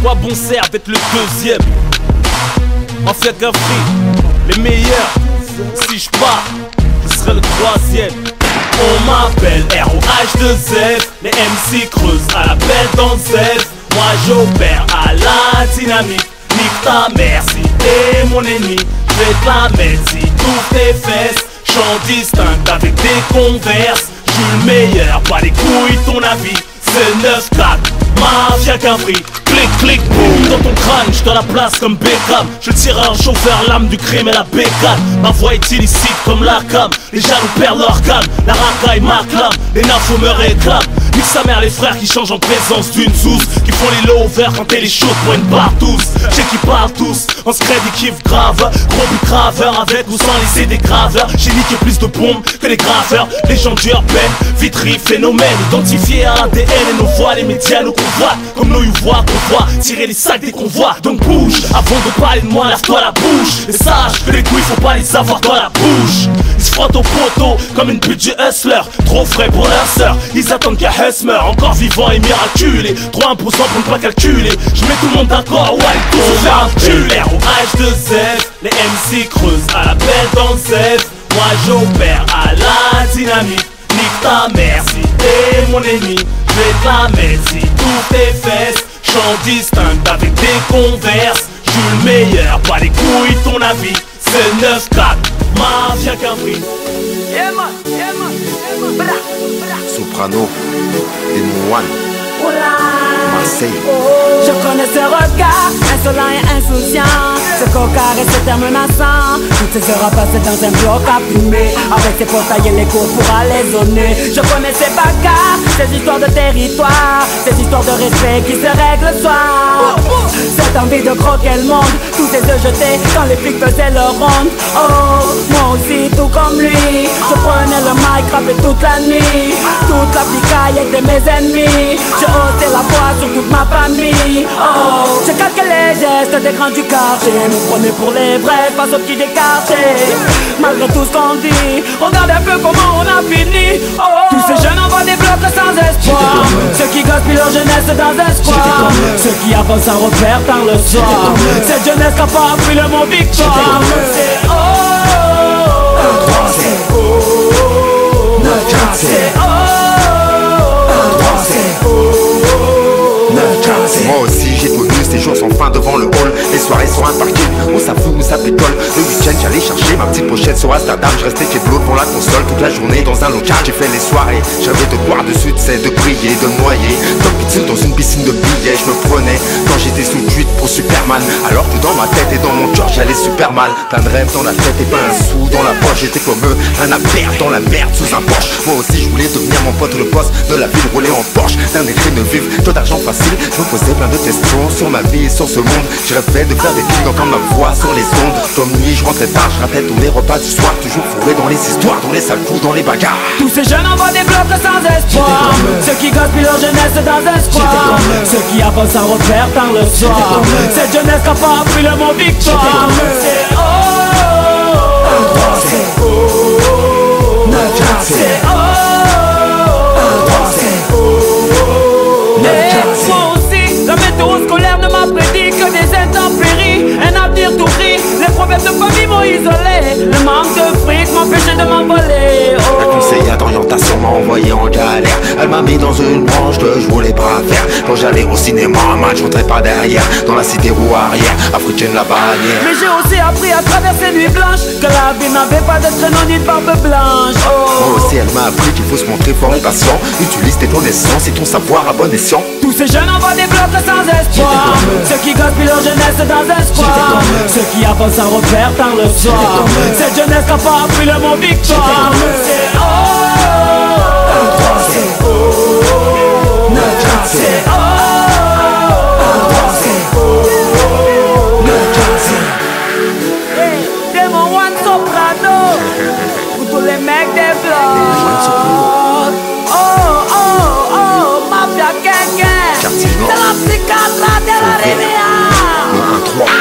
Quoi bon sert d'être le deuxième? Mafia Gavri, les meilleurs. Si je pars, je serai le troisième. On m'appelle ROH2F. Les MC creusent à la belle dans Z. Moi j'opère à la dynamique. Nique ta mère si t'es mon ennemi. Je vais te la mettre si t'ouvres tes fesses. Chant distinct avec des converses. Je suis le meilleur, pas les couilles ton avis. C'est 9-4, Mafia Gavri. Clic, clic, boum dans ton crâne, je te la place comme Beckham. Je tire un chauffeur, l'âme du crime et la bécane. Ma voix est illicite comme la cam. Les jaloux perdent leur calme, la racaille m'acclame. Les nafos me réclament. Nique sa mère les frères qui changent en présence d'une zouze. Qui font les lots ouverts quand elle est chaude pour une partouze. J'ai qui parlent tous, en secret des kiffs graves. Gros but graveur avec ou sans laisser des graveurs. J'ai niqué plus de bombes que les graveurs. Les gens d'urbaine, vitri, phénomène. Identifié à ADN et nos voix, les médias nous convoitent. Comme nous you voient qu'on voit tirer les sacs des convois. Donc bouge, avant de parler de moi, lave-toi la bouche. Et sache que les couilles faut pas les avoir dans la bouche. Ils se frottent au poteau comme une pute du hustler. Trop frais pour leur sœur, ils attendent qu'un meurt. Encore vivant et miraculé. Trop imposant pour ne pas calculer. Je mets tout le monde d'accord, ouais, allez tous se faire enculer. ROH2F, les MC creusent à la belle dans Z. Moi j'opère à la dynamique. Nique ta mère si t'es mon ennemi. Je vais te la mettre si toutes tes fesses. Chant distinct avec des converses. Je suis le meilleur, pas les couilles ton avis. C'est 9-4, Mafia Gavri. Yeah man, yeah man, yeah man. Soprano, N1, Marseille. Je connais ce regard, insolent et insouciant. Ce cocard et ce terme menaçant. Toutes ces heures à passer dans un bloc à fumer. Avec ses portails et les cours pour aller zoner. Je connais ces bagarres, ces histoires de territoire. Ces histoires de respect qui se règlent le soir. Cette envie de croquer le monde. Tous ces œufs jetés quand les flics faisaient leur ronde. Oh, moi aussi tout comme lui. Je prenais le mic, rappais toute la nuit. Toute la picaille était mes ennemis. Je haussais la voix sur toute ma famille. Oh, je calquais les gestes des grands du quartier. Nous prenait pour les vrais face aux petits décartés. Malgré tout ce qu'on dit, regarde un peu comment on a fini. Oh, tous ces jeunes envoient des blocs sans espoir. Ceux qui gaspillent leur jeunesse dans un square. Ceux qui avancent sans repère par le soir. Cette jeunesse qui n'a pas appris le mot victoire. C'est oh, c'est oh, c'est oh. Moi aussi j'ai connu ces jours sans fin devant le hall. Les soirées sur un parking, où ça fout, où ça picole. Le week-end j'allais chercher ma petite pochette sur Amsterdam. Je restais chez de l'autre pour la console toute la journée dans un local. J'ai fait les soirées, j'avais de boire de succès, de briller, de noyer. Comme pizza dans une piscine de billets, je me prenais quand j'étais sous tweet pour Superman. Alors que dans ma tête et dans mon cœur j'allais super mal. Plein de rêves dans la tête et pas un sou dans la poche. J'étais comme eux, un à perdre dans la merde sous un Porsche. Moi aussi je voulais devenir mon pote le boss de la ville, rouler en Porsche. D'un écrit de vivre, tout d'argent facile. Je me posais plein de questions sur ma vie et sur ce monde. Je rêvais de faire des films d'entendre ma voix sur les ondes. Comme nuit, je rentrais tard, je ratais tous les repas du soir. Toujours fourré dans les histoires, dans les sales coups, dans les bagarres. Tous ces jeunes envoient des blocs sans espoir. Ceux qui gaspillent leur jeunesse dans un square. Ceux qui avancent sans repère par le soir. Cette jeunesse qui n'a pas appris le mot victoire. C'est oh, c'est oh, c'est oh. La météo scolaire ne m'a prédit que des intempéries. Un avenir tout gris, les problèmes de famille m'ont isolé. Le manque de fric m'empêchait de m'envoler. La conseillère d'orientation m'a envoyé en galère. Elle m'a mis dans une branche que je voulais pas faire. Quand j'allais au cinéma, man, je rentrais pas derrière. Dans la cité roue arrière, africaine la bannière. Mais j'ai aussi appris à travers ces nuits blanches que la vie n'avait pas de traîneau ni de barbe blanche. Moi aussi elle m'a appris qu'il faut se montrer fort et patient. Utilise tes connaissances et ton savoir à bon escient. Tous ces jeunes envoient des blocs sans espoir. Ceux qui gaspillent leur jeunesse dans un square. Ceux qui avancent sans repère par le soir. Cette jeunesse qui n'a pas appris le mot victoire. C'est oh, c'est oh, c'est oh, c'est oh. Hey, Démon One Soprano. Pour tous les mecs des blocs. Oh, oh, oh, Mafia Gang. C'est la psychiatre de la rivière.